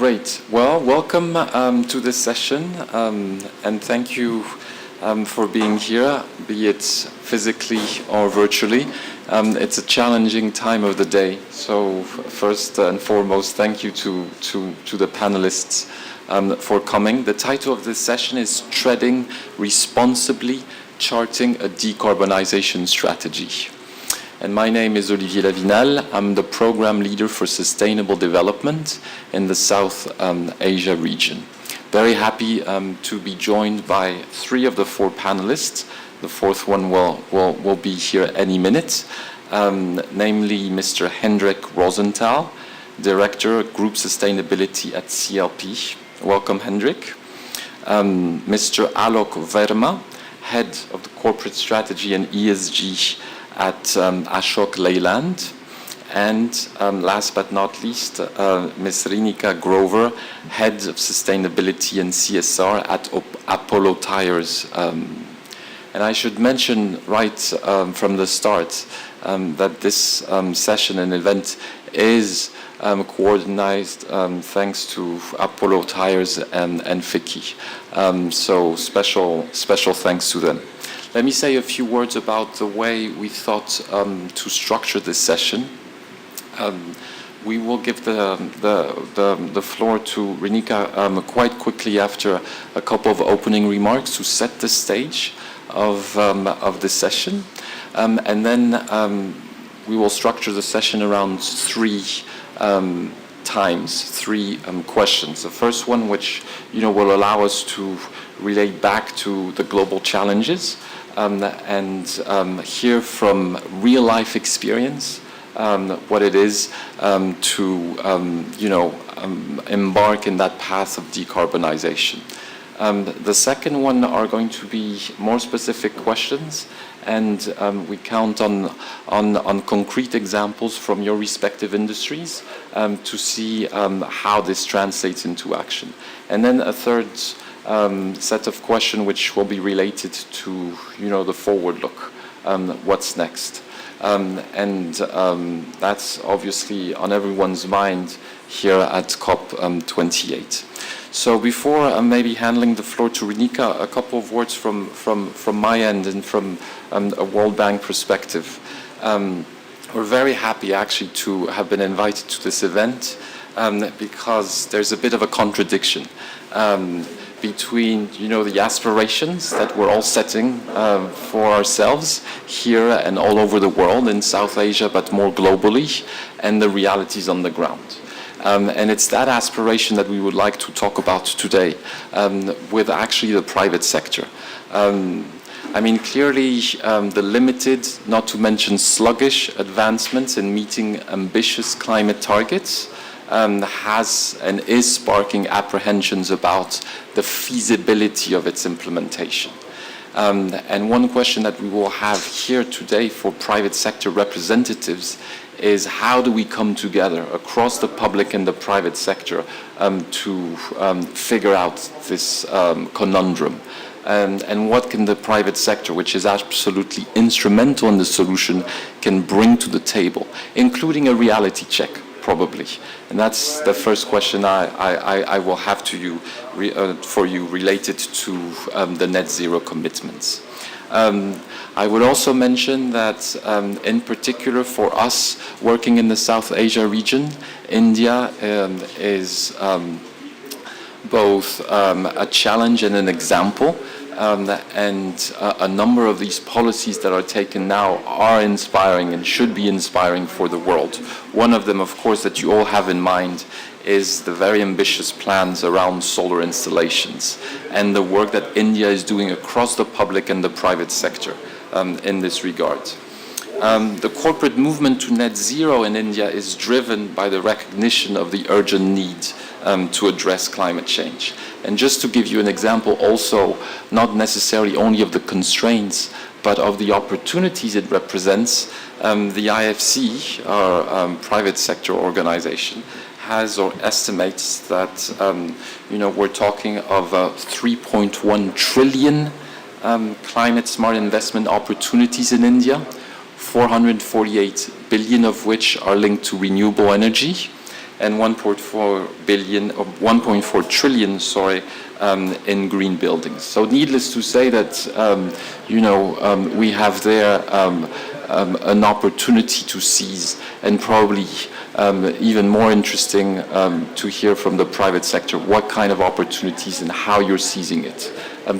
Great. Well, welcome to this session, and thank you for being here, be it physically or virtually. It's a challenging time of the day, so first and foremost, thank you to the panelists for coming. The title of this session is Treading Responsibly, Charting a Decarbonization Strategy. And my name is Olivier Lavinal. I'm the program leader for sustainable development in the South Asia region. Very happy to be joined by three of the four panelists. The fourth one will be here any minute, namely Mr. Hendrik Rosenthal, Director Group Sustainability at CLP. Welcome, Hendrik. Mr. Alok Verma, Head of the Corporate Strategy and ESG at Ashok Leyland, and last but not least, Ms. Rinika Grover, Head of Sustainability and CSR at Apollo Tyres. And I should mention right from the start that this session and event is coordinated thanks to Apollo Tyres and FICCI. So special thanks to them. Let me say a few words about the way we thought to structure this session. We will give the floor to Rinika quite quickly after a couple of opening remarks to set the stage of this session. And then we will structure the session around three questions. The first one, which will allow us to relate back to the global challenges and hear from real life experience what it is to embark in that path of decarbonization. The second one are going to be more specific questions, and we count on concrete examples from your respective industries to see how this translates into action. And then a third set of questions which will be related to the forward look, what's next. And that's obviously on everyone's mind here at COP28. So before maybe handling the floor to Rinika, a couple of words from my end and from a World Bank perspective. We're very happy actually to have been invited to this event because there's a bit of a contradiction between the aspirations that we're all setting for ourselves here and all over the world, in South Asia, but more globally, and the realities on the ground. And it's that aspiration that we would like to talk about today with actually the private sector. Clearly the limited, not to mention sluggish, advancements in meeting ambitious climate targets has and is sparking apprehensions about the feasibility of its implementation. And one question that we will have here today for private sector representatives is how do we come together across the public and the private sector to figure out this conundrum? And what can the private sector, which is absolutely instrumental in the solution, can bring to the table, including a reality check, probably. And that's the first question I will have to you for you related to the net zero commitments. I would also mention that in particular for us working in the South Asia region, India is both a challenge and an example. And a number of these policies that are taken now are inspiring and should be inspiring for the world. One of them, of course, that you all have in mind is the very ambitious plans around solar installations and the work that India is doing across the public and the private sector in this regard. The corporate movement to net zero in India is driven by the recognition of the urgent need to address climate change. And just to give you an example also, not necessarily only of the constraints, but of the opportunities it represents, the IFC, our private sector organization, has or estimates that we're talking of 3.1 trillion climate smart investment opportunities in India, 448 billion of which are linked to renewable energy, and 1.4 billion, or 1.4 trillion, sorry, in green buildings. So needless to say that, we have there an opportunity to seize, and probably even more interesting to hear from the private sector what kind of opportunities and how you're seizing it.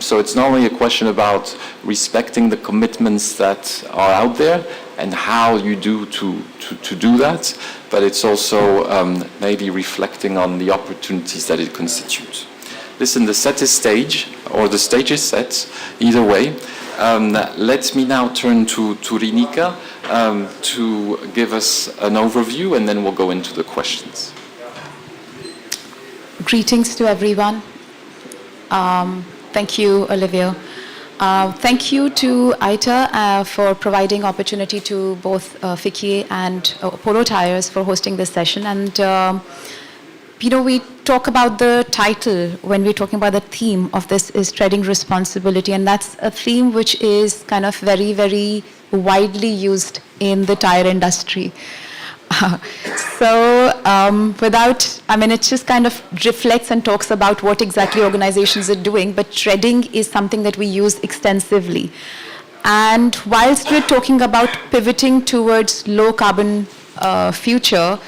So it's not only a question about respecting the commitments that are out there and how you do to do that, but it's also maybe reflecting on the opportunities that it constitutes. Listen, the set is stage, or the stage is set, either way. Let me now turn to Rinika to give us an overview, and then we'll go into the questions. Greetings to everyone. Thank you, Olivia. Thank you to ITA for providing opportunity to both FICCI and Polo Tires for hosting this session. And we talk about the title when we're talking about the theme of this is treading responsibility, and that's a theme which is kind of very, very widely used in the tire industry. It just kind of reflects and talks about what exactly organizations are doing, but treading is something that we use extensively. And whilst we're talking about pivoting towards low carbon future,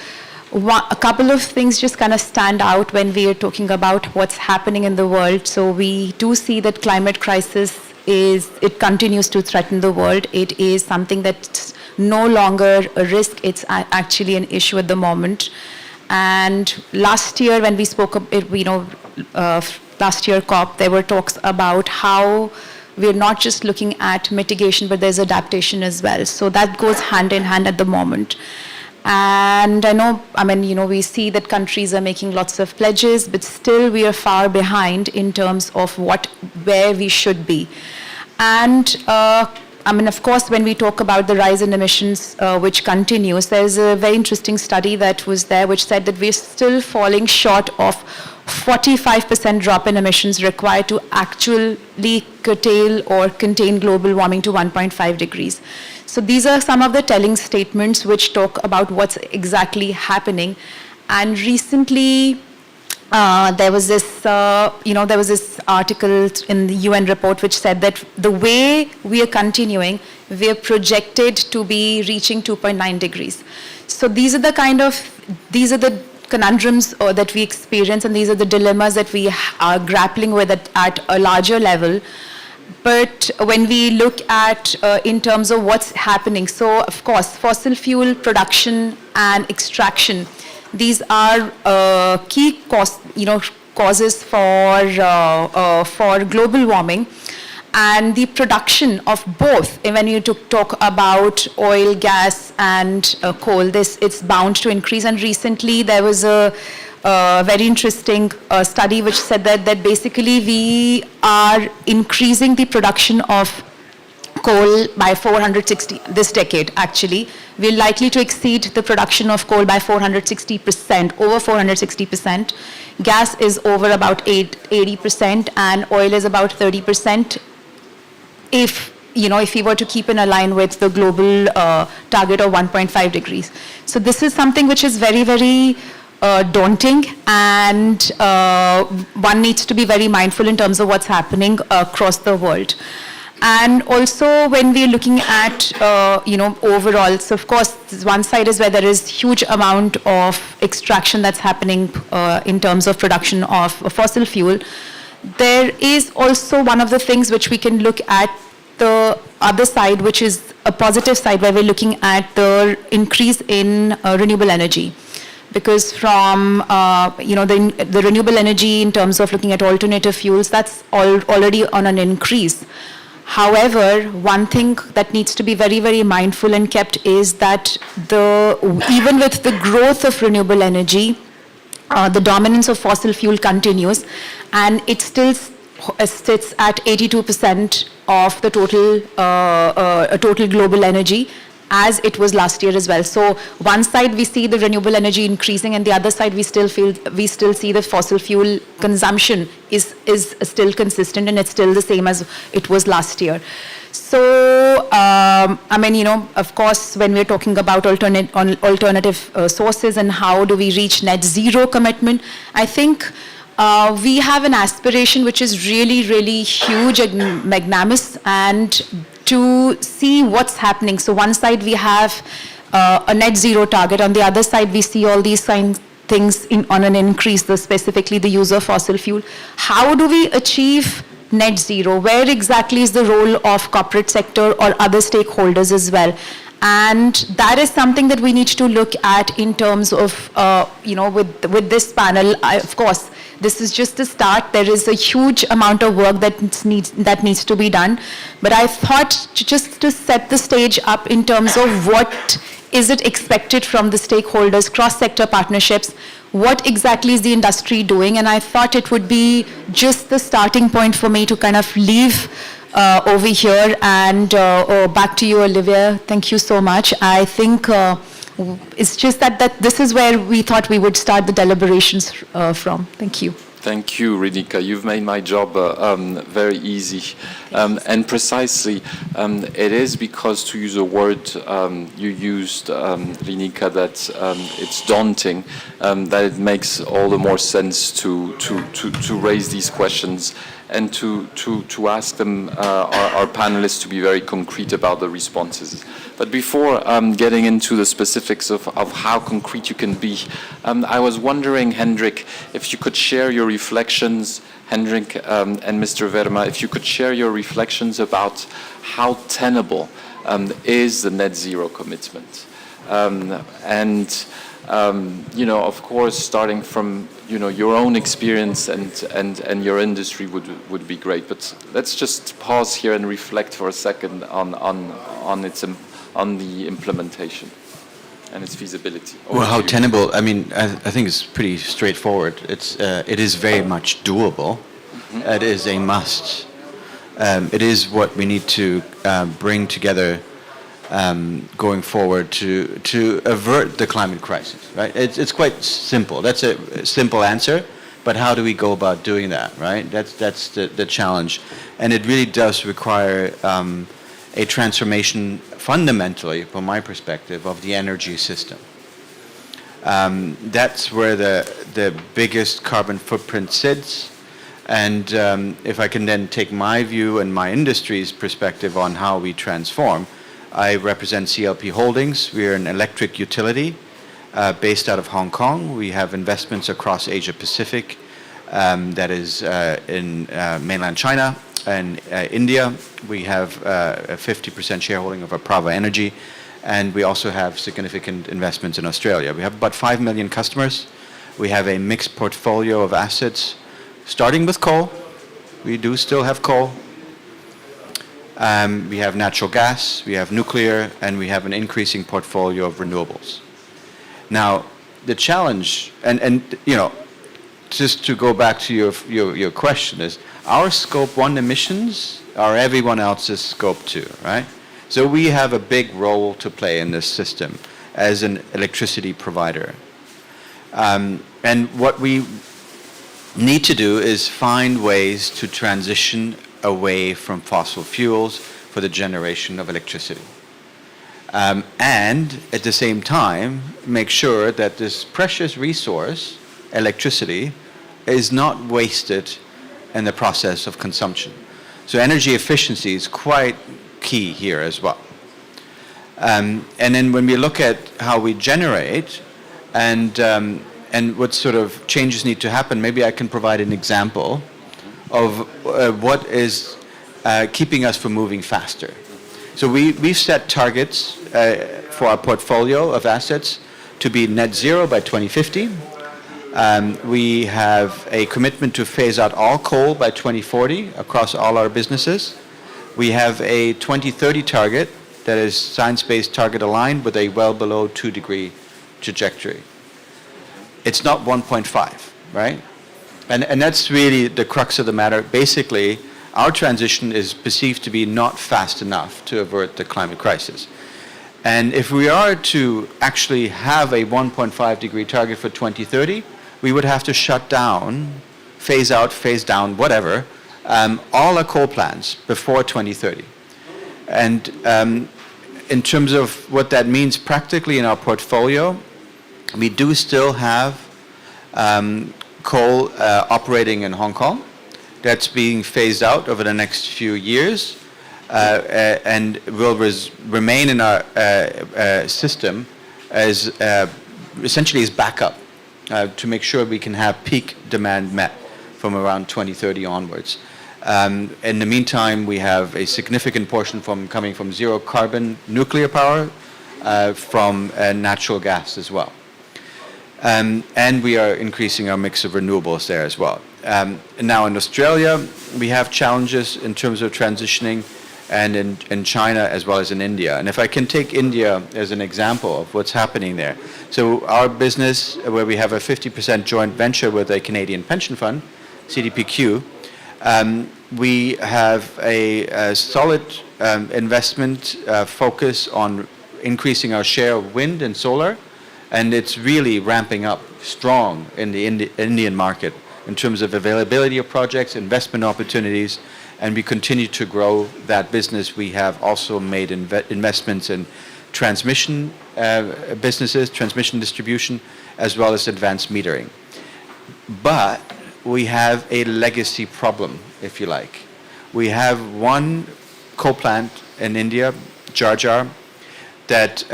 a couple of things just kind of stand out when we are talking about what's happening in the world. So we do see that climate crisis it continues to threaten the world. It is something that's no longer a risk, it's actually an issue at the moment. And last year when we spoke, last year COP, there were talks about how we're not just looking at mitigation, but there's adaptation as well. So that goes hand in hand at the moment. And we see that countries are making lots of pledges, but still we are far behind in terms of where we should be. And of course, when we talk about the rise in emissions, which continues, there's a very interesting study that was there which said that we're still falling short of 45% drop in emissions required to actually curtail or contain global warming to 1.5 degrees. So these are some of the telling statements which talk about what's exactly happening. And recently, there was this article in the UN report which said that the way we are continuing, we are projected to be reaching 2.9 degrees. So these are the conundrums that we experience, and these are the dilemmas that we are grappling with at a larger level. But when we look at in terms of what's happening, so of course, fossil fuel production and extraction, these are key causes for global warming. And the production of both, when you talk about oil, gas, and coal, it's bound to increase. And recently there was a very interesting study which said that basically we are increasing the production of coal by 460, this decade actually. We're likely to exceed the production of coal by 460%, over 460%. Gas is over about 80%, and oil is about 30%. If we were to keep in line with the global target of 1.5 degrees. So this is something which is very, very daunting, and one needs to be very mindful in terms of what's happening across the world. And also when we're looking at, overall, so of course, one side is where there is huge amount of extraction that's happening in terms of production of fossil fuel. There is also one of the things which we can look at the other side, which is a positive side, where we're looking at the increase in renewable energy. Because from, the renewable energy in terms of looking at alternative fuels, that's already on an increase. However, one thing that needs to be very, very mindful and kept is that even with the growth of renewable energy, the dominance of fossil fuel continues, and it still sits at 82% of the total global energy, as it was last year as well. So one side we see the renewable energy increasing, and the other side we still see the fossil fuel consumption is still consistent, and it's still the same as it was last year. So, I mean, you know, of course, when we're talking about alternative sources and how do we reach net zero commitment, I think we have an aspiration which is really, really huge and magnanimous, and to see what's happening. So one side we have a net zero target. On the other side, we see all these things on an increase, specifically the use of fossil fuel. How do we achieve net zero? Where exactly is the role of corporate sector or other stakeholders as well? And that is something that we need to look at in terms of, you know, with this panel. Of course, this is just a start. There is a huge amount of work that needs to be done. But I thought just to set the stage up in terms of what is it expected from the stakeholders, cross-sector partnerships, what exactly is the industry doing? And I thought it would be just the starting point for me to kind of leave over here. And back to you, Olivia. Thank you so much. I think it's just that this is where we thought we would start the deliberations from. Thank you. Thank you, Rinika. You've made my job very easy. And precisely, it is because, to use a word you used, Rinika, that it's daunting, that it makes all the more sense to raise these questions and to ask them, our panelists, to be very concrete about the responses. But before getting into the specifics of how concrete you can be, I was wondering, Hendrik, if you could share your reflections, Hendrik and Mr. Verma, if you could share your reflections about how tenable is the net zero commitment. You know, of course, starting from, you know, your own experience and your industry would be great. But let's just pause here and reflect for a second on the implementation and its feasibility. Well, how tenable? I mean, I think it's pretty straightforward. It is very much doable. Mm-hmm. It is a must. It is what we need to bring together going forward to avert the climate crisis, right? It's quite simple. That's a simple answer, but how do we go about doing that, right? That's the challenge. And it really does require a transformation, fundamentally, from my perspective, of the energy system. That's where the biggest carbon footprint sits. And if I can then take my view and my industry's perspective on how we transform, I represent CLP Holdings. We're an electric utility based out of Hong Kong. We have investments across Asia Pacific, that is in mainland China and India. We have a 50% shareholding of Aprava Energy, and we also have significant investments in Australia. We have about 5 million customers. We have a mixed portfolio of assets, starting with coal. We do still have coal. We have natural gas, we have nuclear, and we have an increasing portfolio of renewables. Now, the challenge, and you know, just to go back to your question, is our Scope 1 emissions are everyone else's Scope 2, right? So we have a big role to play in this system as an electricity provider. And what we need to do is find ways to transition away from fossil fuels for the generation of electricity. And at the same time, make sure that this precious resource, electricity, is not wasted in the process of consumption. So energy efficiency is quite key here as well. And then when we look at how we generate and what sort of changes need to happen, maybe I can provide an example of what is keeping us from moving faster. So we've set targets for our portfolio of assets to be net zero by 2050. We have a commitment to phase out all coal by 2040 across all our businesses. We have a 2030 target that is science-based target aligned with a well below 2-degree trajectory. It's not 1.5, right? And that's really the crux of the matter. Basically, our transition is perceived to be not fast enough to avert the climate crisis. And if we are to actually have a 1.5 degree target for 2030, we would have to shut down, phase out, phase down, whatever, all our coal plants before 2030. And in terms of what that means practically in our portfolio, we do still have coal operating in Hong Kong. That's being phased out over the next few years and will remain in our system as essentially as backup to make sure we can have peak demand met from around 2030 onwards. In the meantime, we have a significant portion coming from zero carbon nuclear power, from natural gas as well. And we are increasing our mix of renewables there as well. Now in Australia, we have challenges in terms of transitioning, and in China as well as in India. And if I can take India as an example of what's happening there. So our business, where we have a 50% joint venture with a Canadian pension fund, CDPQ, we have a solid investment focus on increasing our share of wind and solar, and it's really ramping up strong in the Indian market in terms of availability of projects, investment opportunities, and we continue to grow that business. We have also made investments in transmission businesses, transmission distribution, as well as advanced metering. But we have a legacy problem, if you like. We have one coal plant in India, Jharjar, that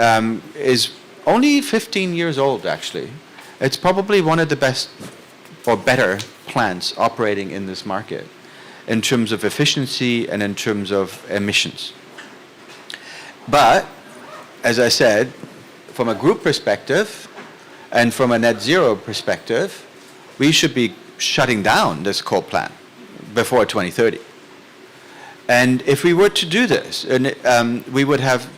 is only 15 years old, actually. It's probably one of the best or better plants operating in this market in terms of efficiency and in terms of emissions. But, as I said, from a group perspective and from a net zero perspective, we should be shutting down this coal plant before 2030. And if we were to do this, we would have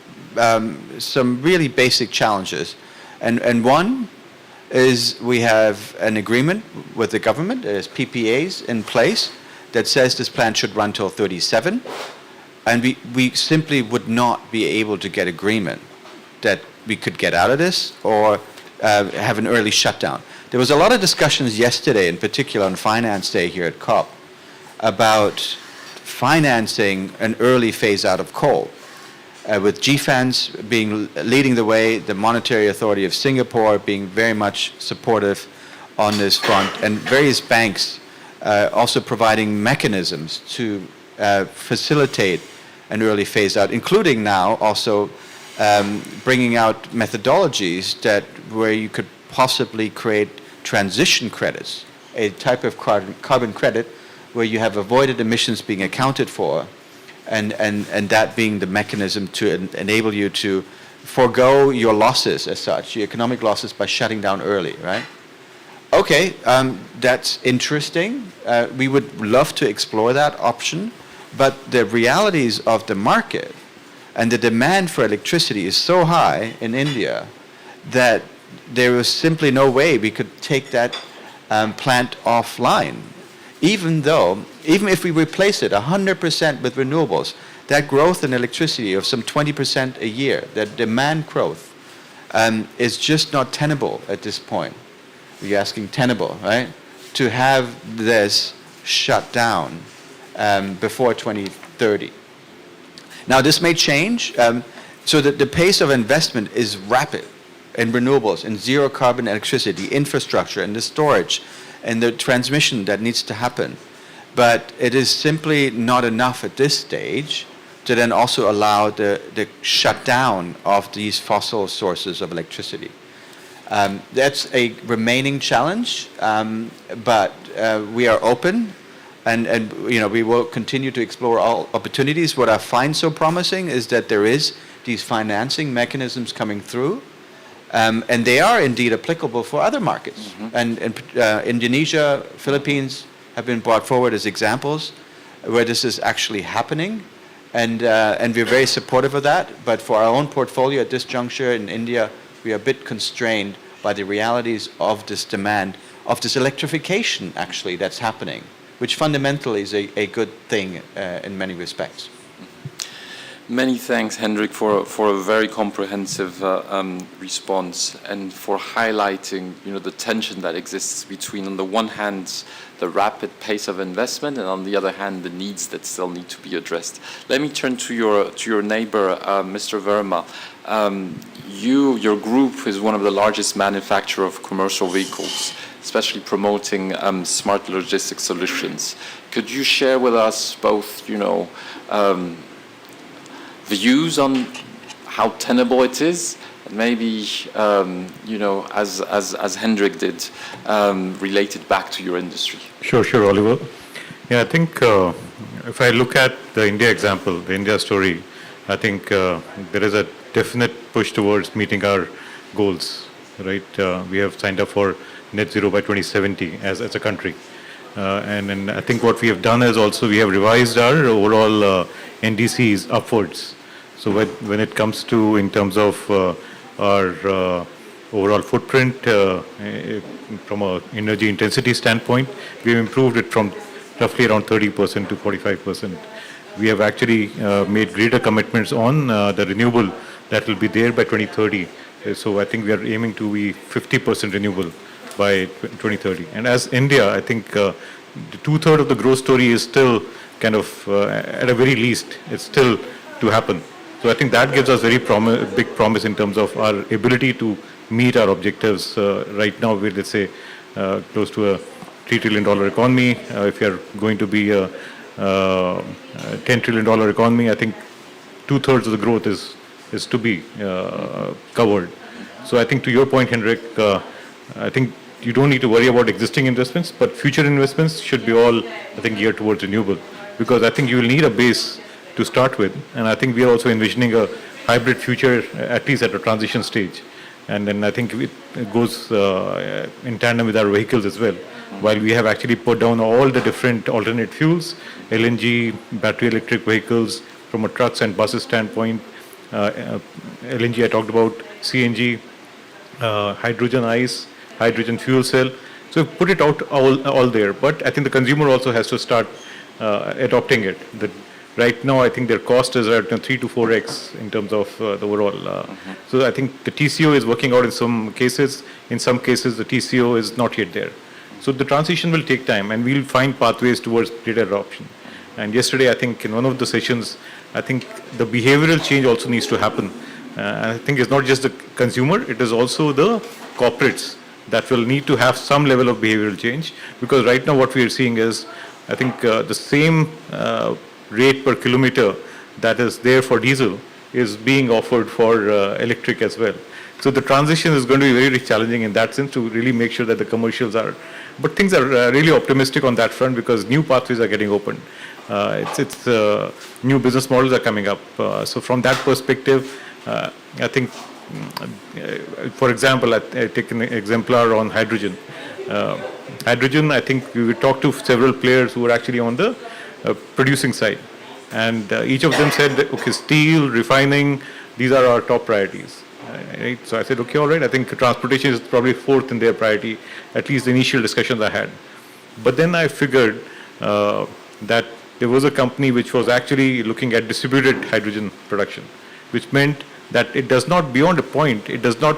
some really basic challenges. And one is we have an agreement with the government, there's PPAs in place that says this plant should run till 37, and we simply would not be able to get agreement that we could get out of this or have an early shutdown. There was a lot of discussions yesterday, in particular on Finance Day here at COP, about financing an early phase out of coal, with GFANZ leading the way, the Monetary Authority of Singapore being very much supportive on this front, and various banks also providing mechanisms to facilitate an early phase out, including now also bringing out methodologies where you could possibly create transition credits, a type of carbon credit where you have avoided emissions being accounted for, and that being the mechanism to enable you to forego your losses as such, your economic losses, by shutting down early, right? Okay, that's interesting. We would love to explore that option, but the realities of the market and the demand for electricity is so high in India that there was simply no way we could take that plant offline. Even if we replace it 100% with renewables, that growth in electricity of some 20% a year, that demand growth, is just not tenable at this point. You're asking tenable, right? To have this shut down before 2030. Now this may change, so that the pace of investment is rapid in renewables, in zero carbon electricity, the infrastructure and the storage and the transmission that needs to happen. But it is simply not enough at this stage to then also allow the shutdown of these fossil sources of electricity. That's a remaining challenge, but we are open, and we will continue to explore all opportunities. What I find so promising is that there is these financing mechanisms coming through, and they are indeed applicable for other markets. Mm-hmm. And Indonesia, Philippines have been brought forward as examples where this is actually happening, and we're very supportive of that. But for our own portfolio at this juncture in India, we are a bit constrained by the realities of this demand, of this electrification actually that's happening, which fundamentally is a good thing in many respects. Many thanks, Hendrik, for a very comprehensive response and for highlighting, the tension that exists between, on the one hand, the rapid pace of investment, and on the other hand, the needs that still need to be addressed. Let me turn to your neighbor, Mr. Verma. Your group is one of the largest manufacturers of commercial vehicles, especially promoting smart logistics solutions. Could you share with us both, views on how tenable it is, and maybe, as Hendrik did, relate it back to your industry? Sure, Oliver. Yeah, I think if I look at the India example, the India story, I think there is a definite push towards meeting our goals, right? We have signed up for net zero by 2070 as a country. And I think what we have done is also we have revised our overall NDCs upwards. So when it comes to in terms of our overall footprint from an energy intensity standpoint, we have improved it from roughly around 30% to 45%. We have actually made greater commitments on the renewable that will be there by 2030. So I think we are aiming to be 50% renewable by 2030. And as India, I think the 2/3 of the growth story is still kind of, at a very least, it's still to happen. So I think that gives us very big promise in terms of our ability to meet our objectives. Right now, we're, let's say, close to a $3 trillion economy. If you're going to be a $10 trillion economy, I think 2/3 of the growth is to be covered. So I think to your point, Hendrik, I think you don't need to worry about existing investments, but future investments should be all, I think, geared towards renewable, because I think you will need a base to start with, and I think we are also envisioning a hybrid future, at least at a transition stage. And then I think it goes in tandem with our vehicles as well. While we have actually put down all the different alternate fuels, LNG, battery electric vehicles, from a trucks and buses standpoint, LNG I talked about, CNG, hydrogen ICE, hydrogen fuel cell. So put it out all there. But I think the consumer also has to start adopting it. Right now, I think their cost is at 3 to 4x in terms of the overall. So I think the TCO is working out in some cases. In some cases, the TCO is not yet there. So the transition will take time, and we'll find pathways towards greater adoption. And yesterday, I think in one of the sessions, I think the behavioral change also needs to happen. And I think it's not just the consumer, it is also the corporates that will need to have some level of behavioral change. Because right now what we are seeing is, I think the same rate per kilometer that is there for diesel is being offered for electric as well. So the transition is going to be very, very challenging in that sense to really make sure that the commercials are, but things are really optimistic on that front because new pathways are getting opened. It's new business models are coming up. So from that perspective, I think, for example, I take an exemplar on hydrogen. Hydrogen, I think we talked to several players who were actually on the producing side. And each of them said, that, okay, steel, refining, these are our top priorities. Right? So I said, okay, all right, I think transportation is probably fourth in their priority, at least the initial discussions I had. But then I figured that there was a company which was actually looking at distributed hydrogen production, which meant that it does not, beyond a point, it does not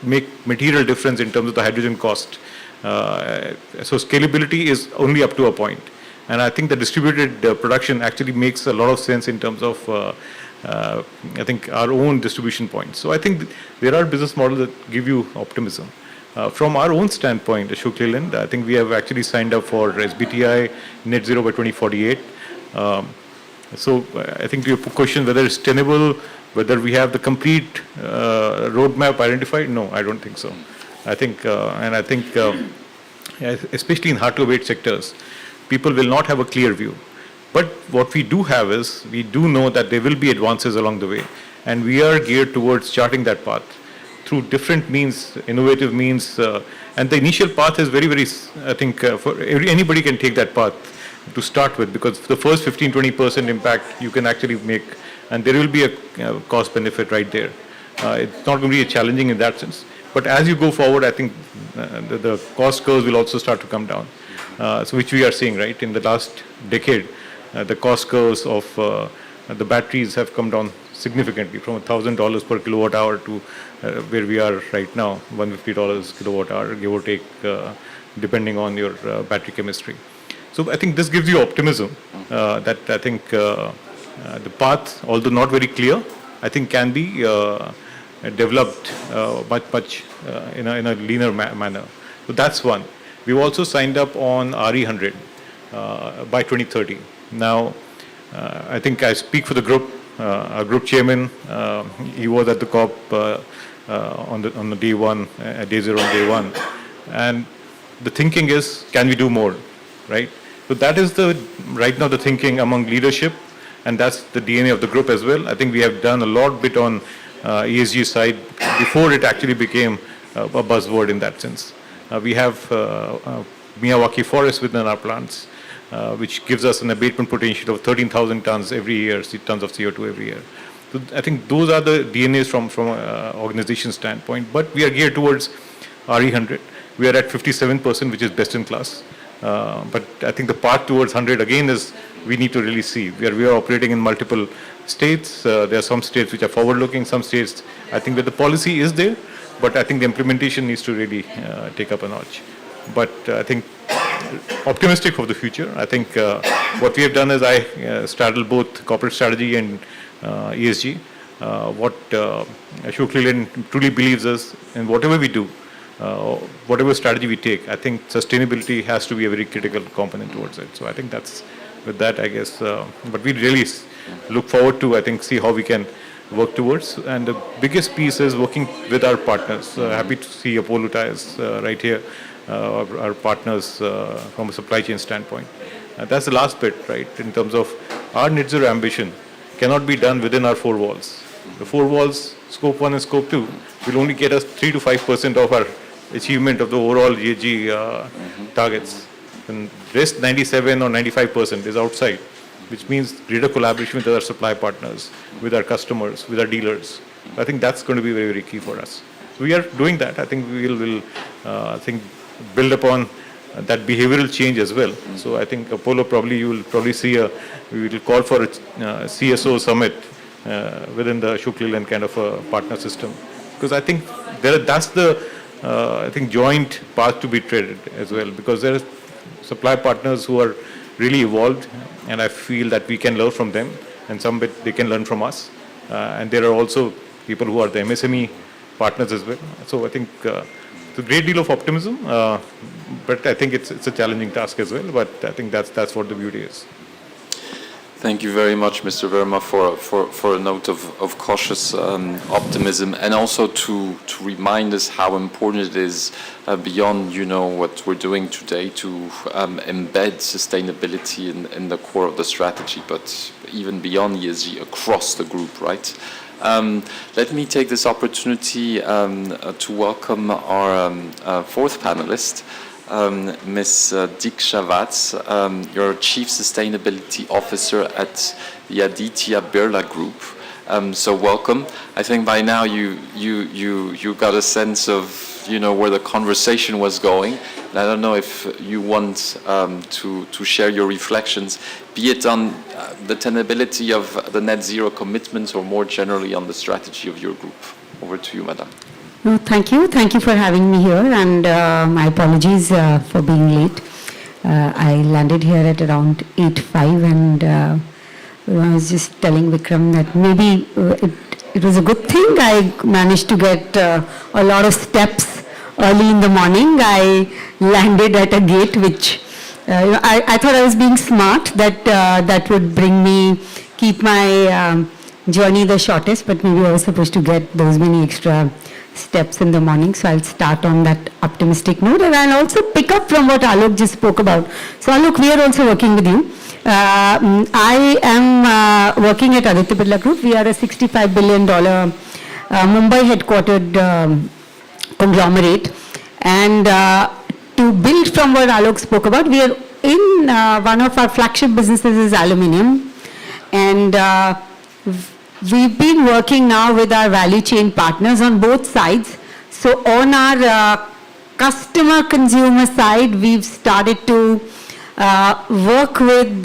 make material difference in terms of the hydrogen cost. So scalability is only up to a point. And I think the distributed production actually makes a lot of sense in terms of, I think, our own distribution points. So I think there are business models that give you optimism. From our own standpoint, Ashok Leyland, I think we have actually signed up for SBTi net zero by 2048. So I think to your question whether it's tenable, whether we have the complete roadmap identified, no, I don't think so. I think, and I think, especially in hard-to-abate sectors, people will not have a clear view. But what we do have is, we do know that there will be advances along the way. And we are geared towards charting that path through different means, innovative means. And the initial path is very, very, I think, for anybody can take that path to start with, because the first 15-20% impact you can actually make, and there will be a cost benefit right there. It's not going to be challenging in that sense. But as you go forward, I think the cost curves will also start to come down. So which we are seeing, right? In the last decade, the cost curves of the batteries have come down significantly from $1,000 per kilowatt hour to where we are right now, $150 kilowatt hour, give or take, depending on your battery chemistry. So I think this gives you optimism that I think the path, although not very clear, I think can be developed much in a leaner manner. So that's one. We've also signed up on RE100 by 2030. Now, I think I speak for the group. Our group chairman, he was at the COP on the day one, day zero and day one. And the thinking is, can we do more, right? So that is right now the thinking among leadership, and that's the DNA of the group as well. I think we have done a lot bit on ESG side before it actually became a buzzword in that sense. We have Miyawaki forest within our plants, which gives us an abatement potential of 13,000 tons every year, tons of CO2 every year. So I think those are the DNAs from organization standpoint, but we are geared towards RE100. We are at 57%, which is best in class. But I think the path towards 100 again is we need to really see. We are operating in multiple states. There are some states which are forward-looking, some states I think where the policy is there, but I think the implementation needs to really take up a notch. But I think optimistic for the future. I think what we have done is I straddle both corporate strategy and ESG. What Ashok Leland truly believes is in whatever we do, whatever strategy we take, I think sustainability has to be a very critical component towards it. So I think that's with that, I guess. But we really look forward to, I think, see how we can work towards. And the biggest piece is working with our partners. Happy to see Apollo Tyres right here, our partners from a supply chain standpoint. That's the last bit, right, in terms of our net zero ambition cannot be done within our four walls. The four walls, scope 1 and scope 2, will only get us 3 to 5% of our achievement of the overall ESG targets. And rest 97 or 95% is outside, which means greater collaboration with our supply partners, with our customers, with our dealers. I think that's going to be very, very key for us. So we are doing that. I think we will build upon that behavioral change as well. So I think Apollo you will probably see we will call for a CSO summit within the Ashok Leland kind of a partner system. Because I think that's the I think joint path to be treaded as well, because there are supply partners who are really evolved, and I feel that we can learn from them, and some bit they can learn from us. And there are also people who are the MSME partners as well. So I think it's a great deal of optimism, but I think it's a challenging task as well. But I think that's what the beauty is. Thank you very much, Mr. Verma, for a note of cautious optimism, and also to remind us how important it is beyond, what we're doing today to embed sustainability in the core of the strategy, but even beyond ESG across the group, right? Let me take this opportunity to welcome our fourth panelist, Ms. Diksha Vats. You're Chief Sustainability Officer at the Aditya Birla Group. So welcome. I think by now you got a sense of where the conversation was going. And I don't know if you want to share your reflections, be it on the tenability of the net zero commitments or more generally on the strategy of your group. Over to you, Madam. No, thank you. Thank you for having me here, and my apologies for being late. I landed here at around 8:05, and I was just telling Vikram that maybe it was a good thing I managed to get a lot of steps early in the morning. I landed at a gate which I thought I was being smart, that would keep my journey the shortest, but maybe I was supposed to get those many extra steps in the morning. So I'll start on that optimistic note, and I'll also pick up from what Alok just spoke about. So Alok, we are also working with you. I am working at Aditya Birla Group. We are a $65 billion Mumbai headquartered conglomerate, and to build from what Alok spoke about, we are in one of our flagship businesses is aluminium, and we've been working now with our value chain partners on both sides. So on our customer-consumer side, we've started to work with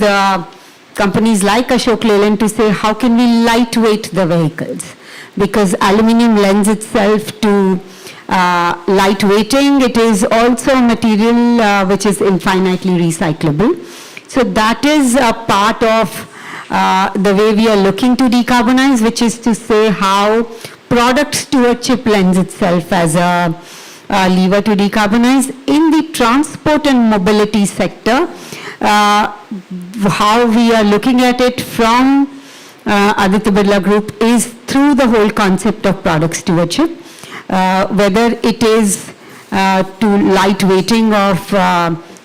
companies like Ashok Leyland to say, how can we lightweight the vehicles? Because aluminium lends itself to lightweighting. It is also a material which is infinitely recyclable. So that is a part of the way we are looking to decarbonize, which is to say how product stewardship lends itself as a lever to decarbonize. In the transport and mobility sector, how we are looking at it from Aditya Birla Group is through the whole concept of product stewardship, whether it is to lightweighting of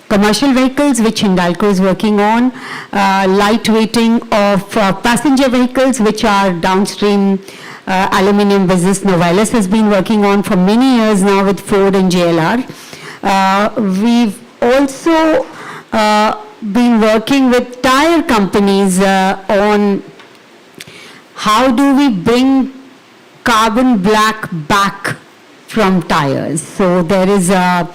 commercial vehicles, which Hindalco is working on, lightweighting of passenger vehicles, which are downstream aluminium business Novelis has been working on for many years now with Ford and JLR. We've also been working with tire companies on how do we bring carbon black back from tires. So there is a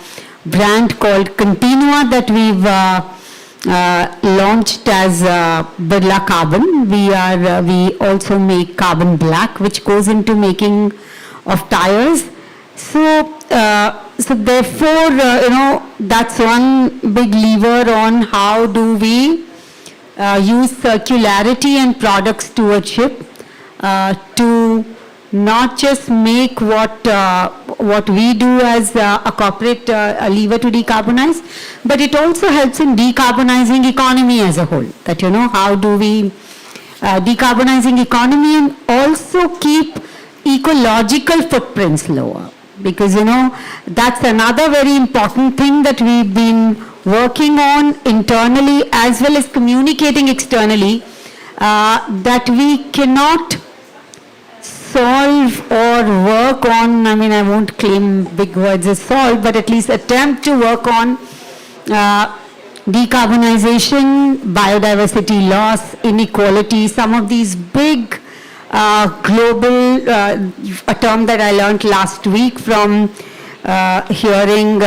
brand called Continua that we've launched as Birla Carbon. We also make carbon black, which goes into making of tires. So therefore, that's one big lever on how do we use circularity and product stewardship to not just make what we do as a corporate lever to decarbonize, but it also helps in decarbonizing economy as a whole. That, how do we decarbonizing economy and also keep ecological footprints lower? Because, that's another very important thing that we've been working on internally as well as communicating externally, that we cannot solve or work on, I won't claim big words as solve, but at least attempt to work on decarbonization, biodiversity loss, inequality, some of these big global, a term that I learned last week from hearing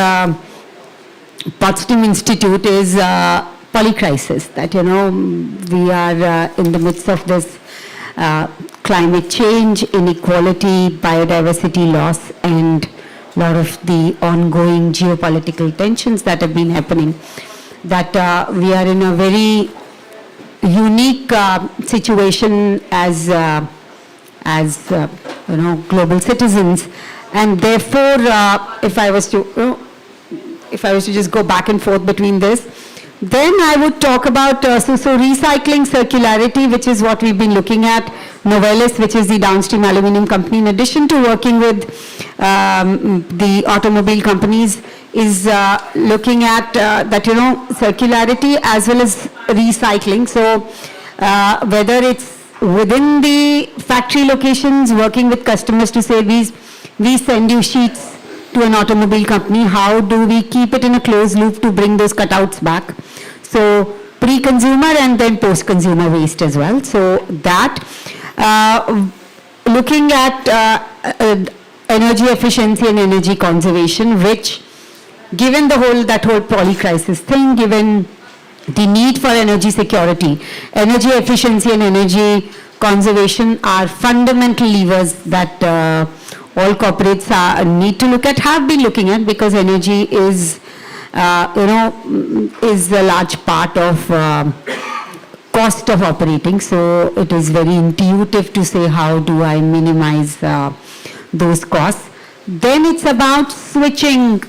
Potsdam Institute is polycrisis, that, we are in the midst of this climate change, inequality, biodiversity loss, and a lot of the ongoing geopolitical tensions that have been happening, that we are in a very unique situation as global citizens, and therefore, if I was to just go back and forth between this, then I would talk about so recycling, circularity, which is what we've been looking at. Novelis, which is the downstream aluminum company, in addition to working with the automobile companies, is looking at that, circularity as well as recycling. So whether it's within the factory locations, working with customers to say, we send you sheets to an automobile company, how do we keep it in a closed loop to bring those cutouts back? So pre-consumer and then post-consumer waste as well. So that, looking at energy efficiency and energy conservation, which given that whole polycrisis thing, given the need for energy security, energy efficiency and energy conservation are fundamental levers that all corporates need to look at, have been looking at, because energy is, is a large part of cost of operating. So it is very intuitive to say, how do I minimize those costs? Then it's about switching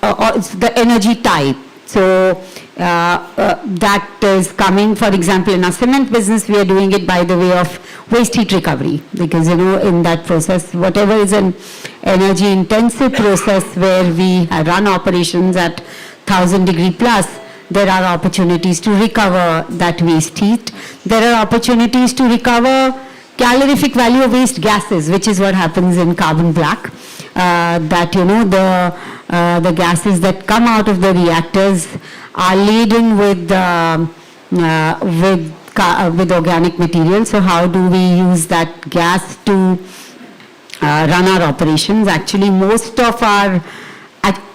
the energy type. So that is coming, for example, in our cement business, we are doing it by the way of waste heat recovery, because in that process, whatever is an energy intensive process where we run operations at 1000 degree plus, there are opportunities to recover that waste heat. There are opportunities to recover calorific value of waste gases, which is what happens in carbon black, that the gases that come out of the reactors are laden with organic material. So how do we use that gas to run our operations? Actually,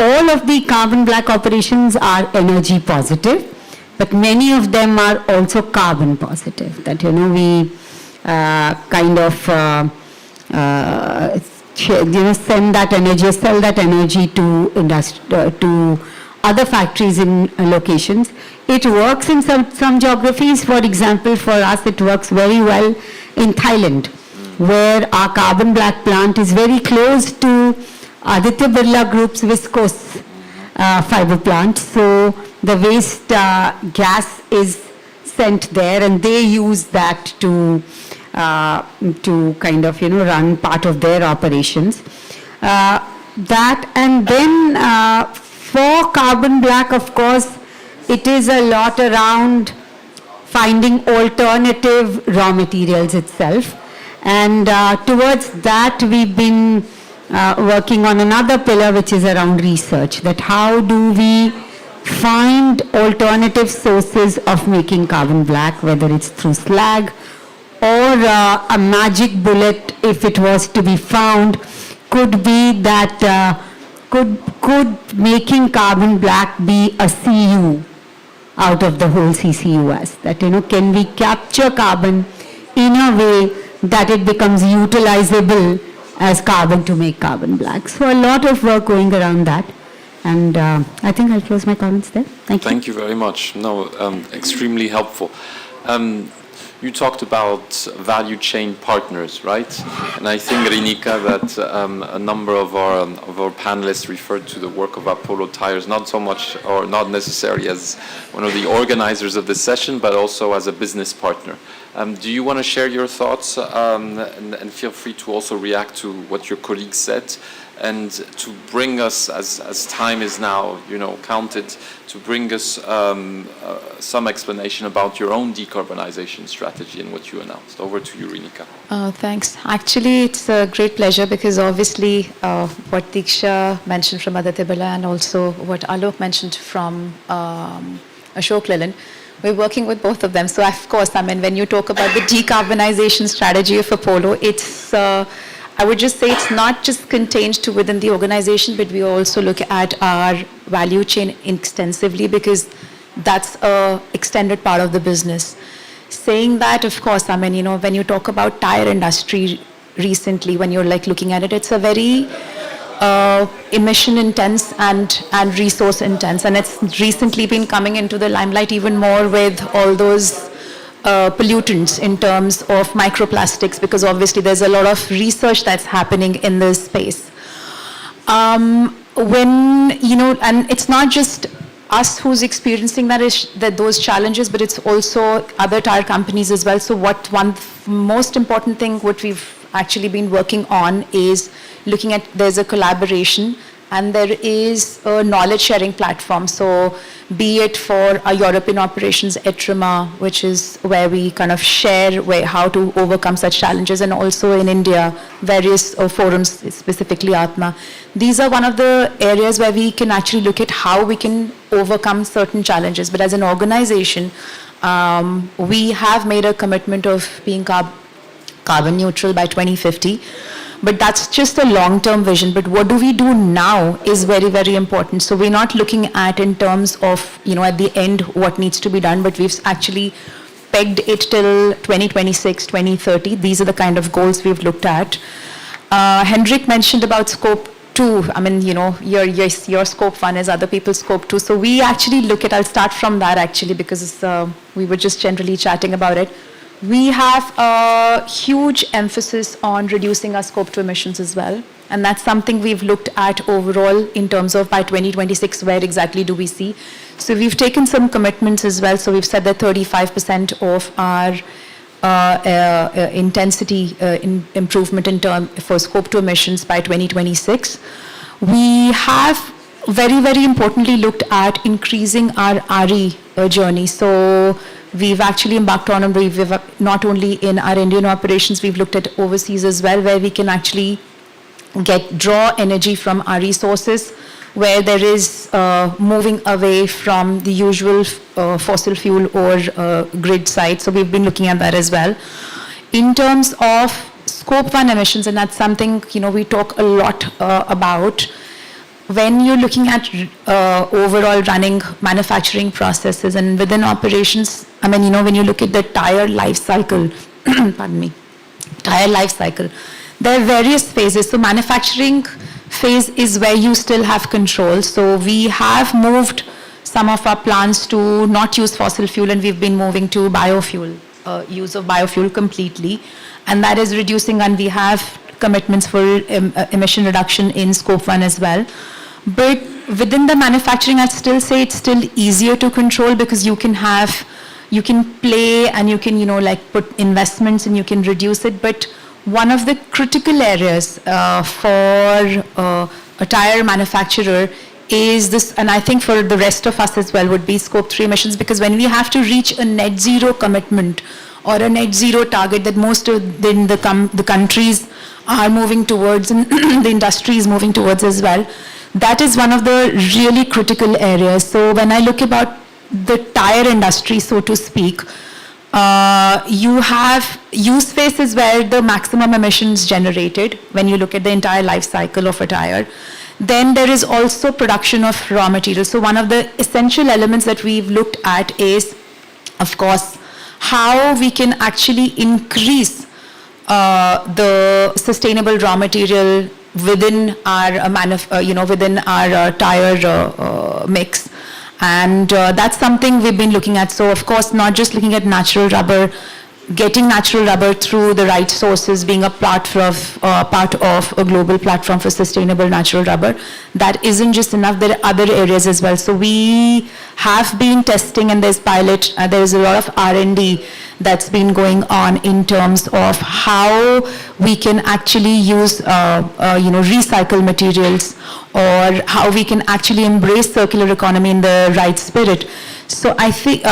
all of the carbon black operations are energy positive. but many of them are also carbon positive, that, we kind of send that energy, sell that energy to to other factories in locations. It works in some geographies. For example, for us, it works very well in Thailand, where our carbon black plant is very close to Aditya Birla Group's viscose fiber plant. So the waste gas is sent there, and they use that to kind of, run part of their operations. That, and then for carbon black, of course, it is a lot around finding alternative raw materials itself. And towards that, we've been working on another pillar, which is around research, that how do we find alternative sources of making carbon black, whether it's through slag or a magic bullet, if it was to be found, could be that could making carbon black be a CU out of the whole CCUS? That, can we capture carbon in a way that it becomes utilizable as carbon to make carbon black? So a lot of work going around that. And I think I'll close my comments there. Thank you. Thank you very much. No, extremely helpful. You talked about value chain partners, right? And I think, Rinika, that a number of our panelists referred to the work of Apollo Tires, not so much or not necessarily as one of the organizers of the session, but also as a business partner. Do you want to share your thoughts, and feel free to also react to what your colleague said, and to bring us, as time is now, counted, to bring us some explanation about your own decarbonization strategy and what you announced. Over to you, Rinika. Thanks. Actually, it's a great pleasure, because obviously what Diksha mentioned from Aditya Birla and also what Alok mentioned from Ashok Leyland, we're working with both of them. So of course, when you talk about the decarbonization strategy of Apollo, it's I would just say it's not just contained to within the organization, but we also look at our value chain extensively, because that's a extended part of the business. Saying that, of course, when you talk about tire industry recently, when you're looking at it, it's a very emission intense and resource intense, and it's recently been coming into the limelight even more with all those pollutants in terms of microplastics, because obviously there's a lot of research that's happening in this space. And it's not just us who's experiencing those challenges, but it's also other tire companies as well. So one most important thing what we've actually been working on is looking at, there's a collaboration and there is a knowledge sharing platform. So be it for our European operations, ETRIMA, which is where we kind of share how to overcome such challenges, and also in India, various forums, specifically Atma. These are one of the areas where we can actually look at how we can overcome certain challenges. But as an organization, we have made a commitment of being carbon neutral by 2050. But that's just a long-term vision. But what do we do now is very, very important. So we're not looking at in terms of, at the end what needs to be done, but we've actually pegged it till 2026, 2030. These are the kind of goals we've looked at. Hendrik mentioned about scope 2. Your scope 1 is other people's scope 2. So we actually look at, I'll start from that actually, because we were just generally chatting about it. We have a huge emphasis on reducing our scope 2 emissions as well. And that's something we've looked at overall in terms of by 2026, where exactly do we see. So we've taken some commitments as well. So we've said that 35% of our intensity improvement for scope 2 emissions by 2026. We have very, very importantly looked at increasing our RE journey. So we've actually embarked on, and we've not only in our Indian operations, we've looked at overseas as well, where we can actually draw energy from our resources, where there is moving away from the usual fossil fuel or grid side. So we've been looking at that as well. In terms of scope 1 emissions, and that's something we talk a lot about. when you're looking at overall running manufacturing processes and within operations, I mean, when you look at the tire life cycle, pardon me, tire life cycle, there are various phases. So manufacturing phase is where you still have control. So we have moved some of our plants to not use fossil fuel, and we've been moving to biofuel, use of biofuel completely. And that is reducing, and we have commitments for emission reduction in scope 1 as well. But within the manufacturing, I'd still say it's still easier to control because you can play and you can, like put investments and you can reduce it. But one of the critical areas for a tire manufacturer is this, and I think for the rest of us as well, would be scope 3 emissions, because when we have to reach a net zero commitment or a net zero target that most of the countries are moving towards and the industry is moving towards as well, that is one of the really critical areas. So when I look about the tire industry, so to speak, you have use phases where the maximum emissions generated when you look at the entire life cycle of a tire. Then there is also production of raw materials. So one of the essential elements that we've looked at is, of course, how we can actually increase the sustainable raw material within our within our tire mix. And that's something we've been looking at. So of course, not just looking at natural rubber, getting natural rubber through the right sources, being a part of a global platform for sustainable natural rubber. That isn't just enough. There are other areas as well. So we have been testing, and there's a lot of R&D that's been going on in terms of how we can actually use recycle materials, or how we can actually embrace circular economy in the right spirit. So I think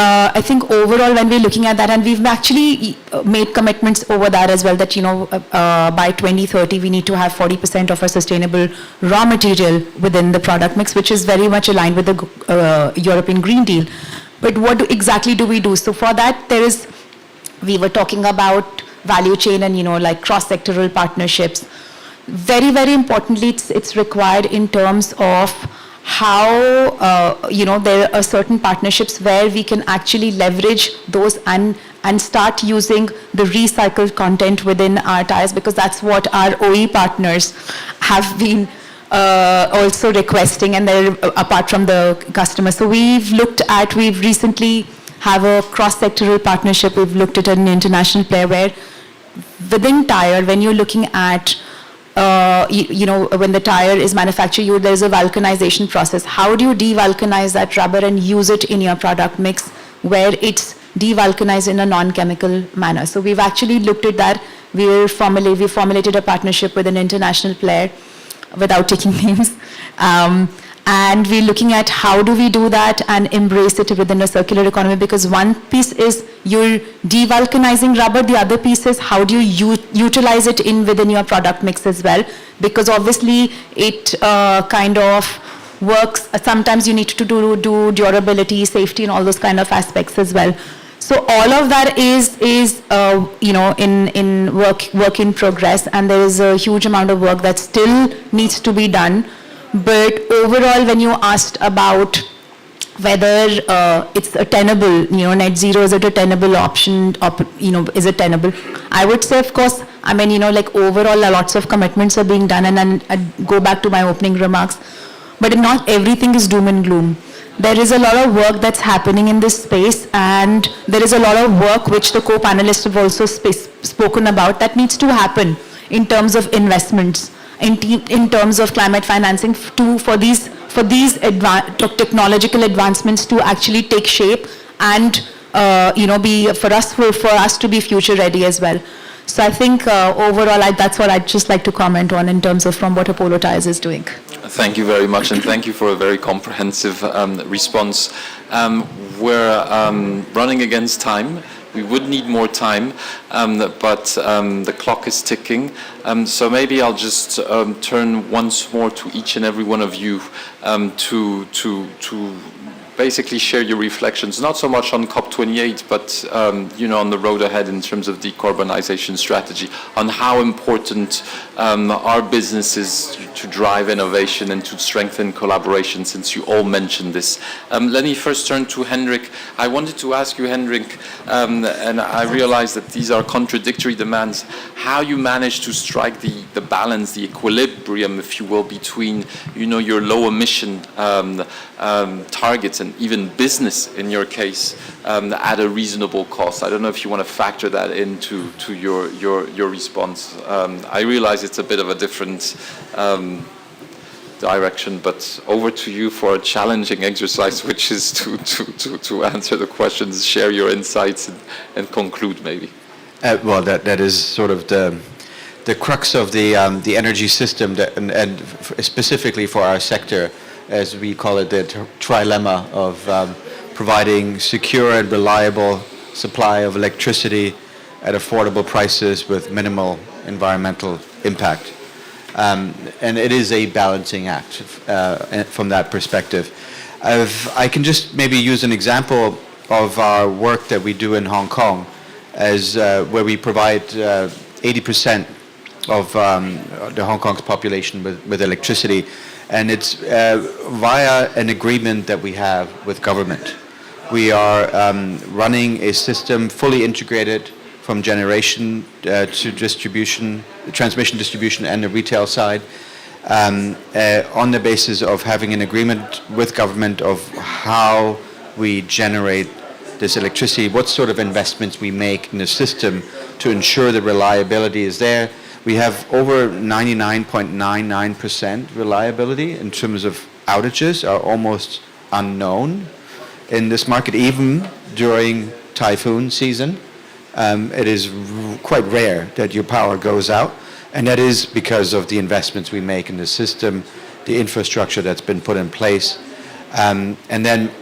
overall, when we're looking at that, and we've actually made commitments over that as well, that by 2030 we need to have 40% of our sustainable raw material within the product mix, which is very much aligned with the European Green Deal. But what exactly do we do? So for that, we were talking about value chain and like cross-sectoral partnerships. Very, very importantly, it's required in terms of how there are certain partnerships where we can actually leverage those and start using the recycled content within our tires, because that's what our OE partners have been also requesting, and they're apart from the customer. So we've recently have a cross-sectoral partnership. We've looked at an international player where within tire, when you're looking at when the tire is manufactured, there's a vulcanization process. How do you devulcanize that rubber and use it in your product mix where it's devulcanized in a non-chemical manner? So we've actually looked at that. We formulated a partnership with an international player, without taking names. And we're looking at how do we do that and embrace it within a circular economy, because one piece is you're devulcanizing rubber, the other piece is how do you utilize it within your product mix as well, because obviously it kind of works. Sometimes you need to do durability, safety, and all those kind of aspects as well. So all of that is in work in progress, and there is a huge amount of work that still needs to be done. But overall, when you asked about whether it's a tenable, net zero, is it a tenable option, is it tenable? I would say, of course, I mean, like overall, lots of commitments are being done, and then I'd go back to my opening remarks. But not everything is doom and gloom. There is a lot of work that's happening in this space, and there is a lot of work which the co-panelists have also spoken about that needs to happen in terms of investments, in terms of climate financing for these technological advancements to actually take shape and for us to be future ready as well. So I think overall that's what I'd just like to comment on in terms of from what Apollo Tyres is doing. Thank you very much, and thank you for a very comprehensive response. We're running against time. We would need more time, but the clock is ticking. So maybe I'll just turn once more to each and every one of you to basically share your reflections, not so much on COP28, but on the road ahead in terms of decarbonization strategy, on how important are businesses to drive innovation and to strengthen collaboration, since you all mentioned this. Let me first turn to Hendrik. I wanted to ask you, Hendrik, and I realize that these are contradictory demands, how you manage to strike the balance, the equilibrium, if you will, between your low emission targets and even business, in your case, at a reasonable cost. I don't know if you want to factor that into your response. I realize it's a bit of a different direction, but over to you for a challenging exercise, which is to answer the questions, share your insights, and conclude maybe. Well, that is sort of the crux of the energy system, and specifically for our sector, as we call it, the trilemma of providing secure and reliable supply of electricity at affordable prices with minimal environmental impact. And it is a balancing act from that perspective. I can just maybe use an example of our work that we do in Hong Kong, as where we provide 80% of the Hong Kong's population with electricity, and it's via an agreement that we have with government. We are running a system fully integrated from generation to distribution, transmission, distribution, and the retail side, on the basis of having an agreement with government of how we generate this electricity, what sort of investments we make in the system to ensure the reliability is there. We have over 99.99% reliability in terms of outages are almost unknown in this market, even during typhoon season. It is quite rare that your power goes out, and that is because of the investments we make in the system, the infrastructure that's been put in place. And then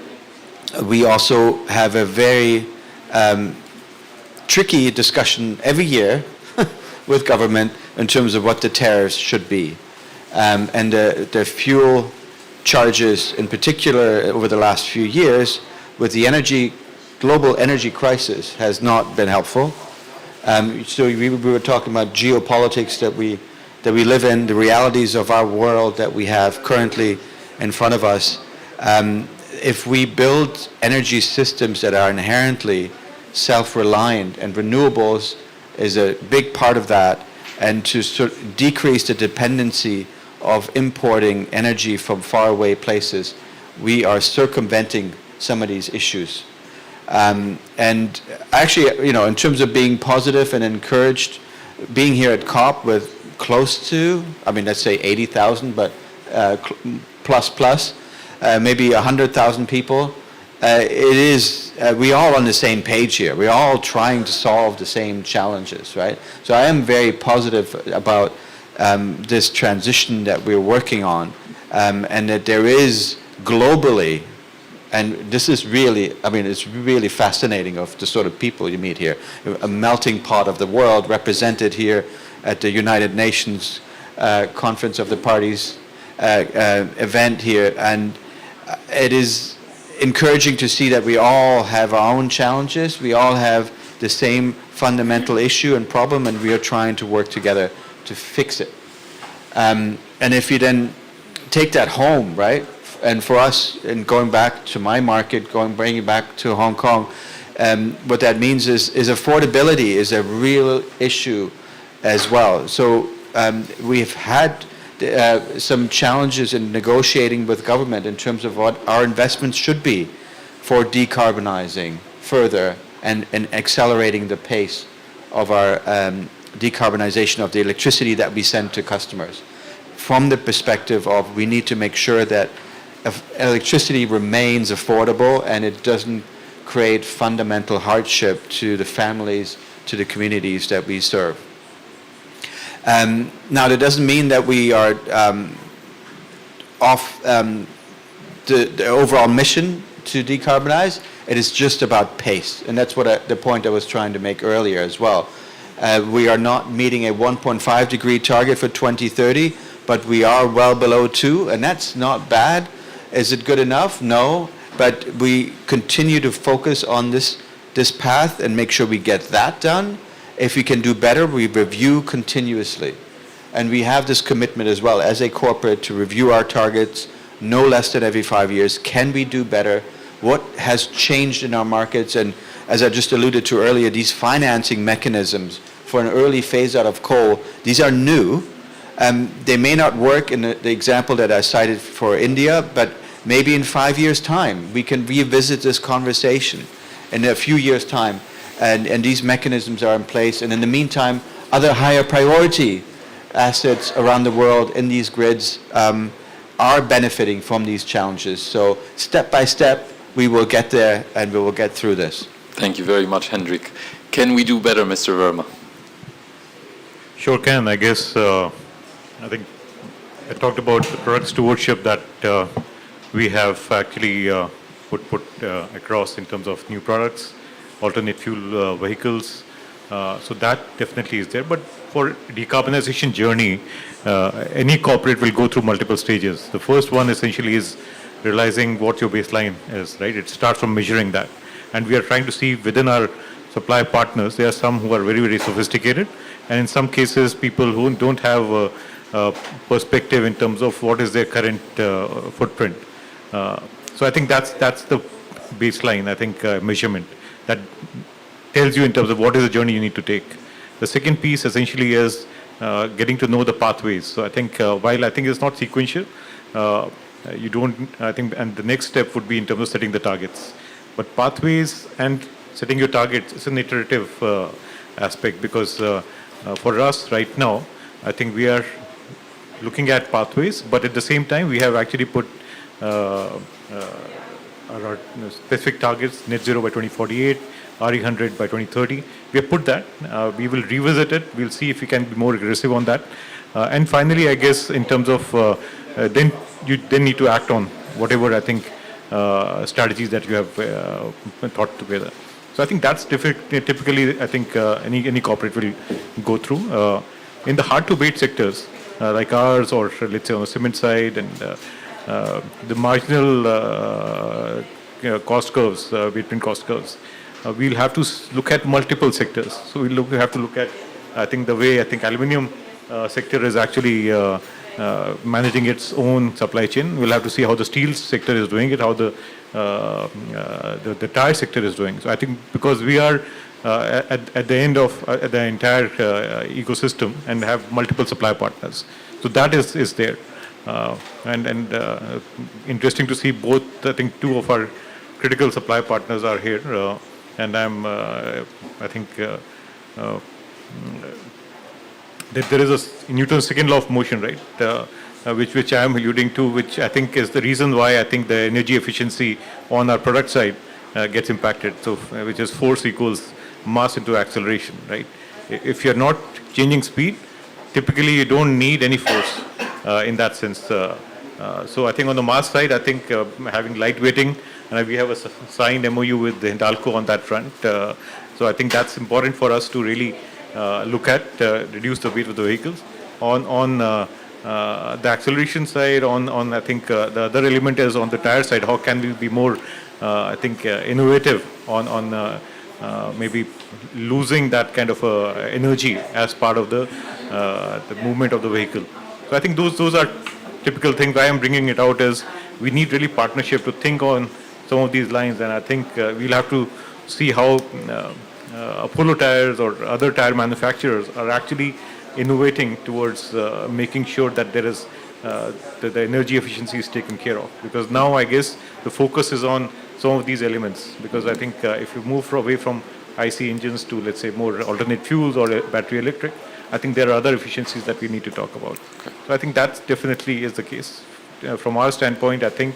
we also have a very tricky discussion every year with government in terms of what the tariffs should be. And the fuel charges in particular over the last few years with the global energy crisis has not been helpful. So we were talking about geopolitics that we live in, the realities of our world that we have currently in front of us. If we build energy systems that are inherently self-reliant, and renewables is a big part of that, and to sort of decrease the dependency of importing energy from faraway places, we are circumventing some of these issues. And actually, in terms of being positive and encouraged, being here at COP with close to, let's say 80,000, but plus, maybe 100,000 people, we're all on the same page here. We're all trying to solve the same challenges, right? So I am very positive about this transition that we're working on, and that there is globally, and this is really, it's really fascinating of the sort of people you meet here, a melting pot of the world represented here at the United Nations Conference of the Parties event here, and it is encouraging to see that we all have our own challenges, we all have the same fundamental issue and problem, and we are trying to work together to fix it. And if you then take that home, right, and for us, and going back to my market, bringing back to Hong Kong, what that means is affordability is a real issue as well. So we've had some challenges in negotiating with government in terms of what our investments should be for decarbonizing further and accelerating the pace of our decarbonization of the electricity that we send to customers. From the perspective of we need to make sure that electricity remains affordable and it doesn't create fundamental hardship to the families, to the communities that we serve. Now, that doesn't mean that we are off the overall mission to decarbonize. It is just about pace, and that's what the point I was trying to make earlier as well. We are not meeting a 1.5 degree target for 2030, but we are well below 2, and that's not bad. Is it good enough? No. but we continue to focus on this path and make sure we get that done. If we can do better, we review continuously. And we have this commitment as well as a corporate to review our targets no less than every 5 years. Can we do better? What has changed in our markets? And as I just alluded to earlier, these financing mechanisms for an early phase out of coal, these are new. They may not work in the example that I cited for India, but maybe in 5 years' time, we can revisit this conversation in a few years' time. And these mechanisms are in place. And in the meantime, other higher priority assets around the world in these grids are benefiting from these challenges. So step by step, we will get there and we will get through this. Thank you very much, Hendrik. Can we do better, Mr. Verma? Sure can. I guess, I think I talked about the product stewardship that we have actually put across in terms of new products, alternate fuel vehicles. So that definitely is there. But for decarbonization journey, any corporate will go through multiple stages. The first one essentially is realizing what your baseline is, right? It starts from measuring that. And we are trying to see within our supply partners, there are some who are very, very sophisticated. And in some cases, people who don't have a perspective in terms of what is their current footprint. So I think that's the baseline, I think, measurement that tells you in terms of what is the journey you need to take. The second piece essentially is getting to know the pathways. So I think while I think it's not sequential, you don't, I think, and the next step would be in terms of setting the targets. But pathways and setting your targets is an iterative aspect because for us right now, I think we are looking at pathways, but at the same time, we have actually put our specific targets, net zero by 2048, RE100 by 2030. We have put that. We will revisit it. We'll see if we can be more aggressive on that. And finally, I guess in terms of then you then need to act on whatever I think strategies that you have thought together. So I think that's typically I think any corporate will go through. In the hard-to-abate sectors like ours, or let's say on the cement side, and the marginal cost curves, between cost curves, we'll have to look at multiple sectors. So we'll have to look at, I think, the way I think aluminium sector is actually managing its own supply chain. We'll have to see how the steel sector is doing it, how the tire sector is doing. So I think because we are at the end of the entire ecosystem and have multiple supply partners, so that is there. And interesting to see both. I think two of our critical supply partners are here, and I think that there is a Newton's second law of motion, right? Which I am alluding to, which I think is the reason why I think the energy efficiency on our product side gets impacted. So, which is force equals mass into acceleration, right? If you're not changing speed, typically you don't need any force in that sense. So I think on the mass side, I think having lightweighting, and we have a signed MOU with the Hindalco on that front. So I think that's important for us to really look at, reduce the weight of the vehicles. On the acceleration side, on I think the other element is on the tire side. How can we be more, I think, innovative on maybe losing that kind of energy as part of the movement of the vehicle. So I think those are typical things. Why I'm bringing it out is we need really partnership to think on some of these lines, and I think we'll have to see how Apollo tires or other tire manufacturers are actually innovating towards making sure that there is that the energy efficiency is taken care of. Because now I guess the focus is on some of these elements. Because I think if you move away from IC engines to, let's say, more alternate fuels or battery electric, I think there are other efficiencies that we need to talk about. Okay. So I think that definitely is the case. From our standpoint, I think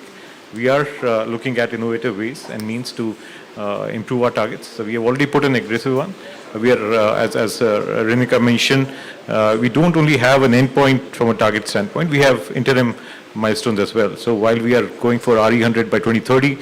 we are looking at innovative ways and means to improve our targets. So we have already put an aggressive one. We are, as Renika mentioned, we don't only have an endpoint from a target standpoint, we have interim milestones as well. So while we are going for RE100 by 2030,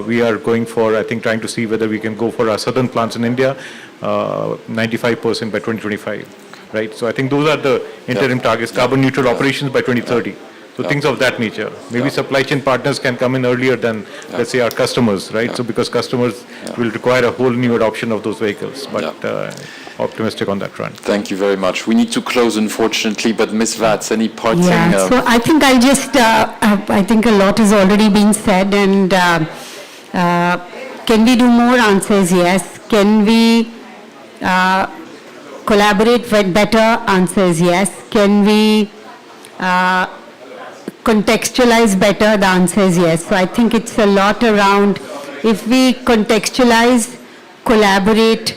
we are going for, I think, trying to see whether we can go for our southern plants in India, 95% by 2025, right? So I think those are the interim targets, carbon neutral operations by 2030. So things of that nature. Maybe supply chain partners can come in earlier than, let's say, our customers, right? So because customers will require a whole new adoption of those vehicles, but optimistic on that front. Thank you very much. We need to close, unfortunately, but Ms. Vats, any parting? Yeah, so I think I'll just, I think a lot has already been said, and can we do more? Answers yes. Can we collaborate better? Answers yes. Can we contextualize better? The answer is yes. So I think it's a lot around if we contextualize, collaborate,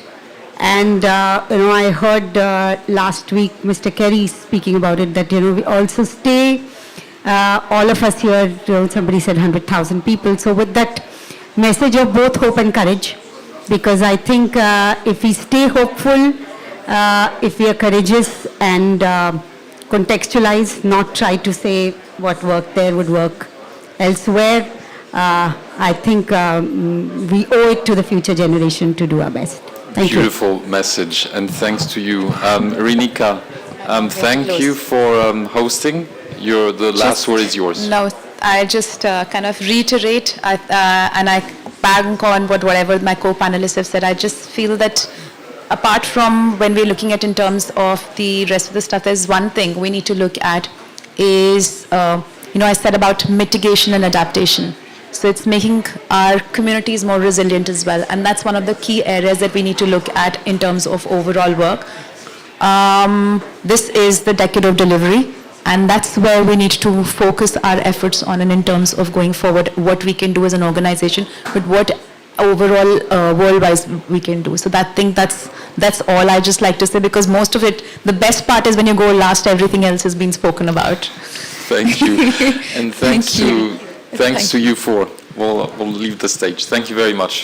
and I heard last week Mr. Kerry speaking about it, that we also stay, all of us here, somebody said 100,000 people. So with that message of both hope and courage, because I think if we stay hopeful, if we are courageous and contextualize, not try to say what worked there would work elsewhere, I think we owe it to the future generation to do our best. Thank you. Beautiful message, and thanks to you. Rinika, thank you for hosting. The last word is yours. No, I just kind of reiterate, and I bank on whatever my co-panelists have said. I just feel that apart from when we're looking at in terms of the rest of the stuff, there's one thing we need to look at is, I said about mitigation and adaptation. So it's making our communities more resilient as well. And that's one of the key areas that we need to look at in terms of overall work. This is the decade of delivery. And that's where we need to focus our efforts on, and in terms of going forward, what we can do as an organization, but what overall world-wise we can do. So that's all I just like to say, because most of it, the best part is when you go last, everything else has been spoken about. Thank you. And thanks to you four. We'll leave the stage. Thank you very much.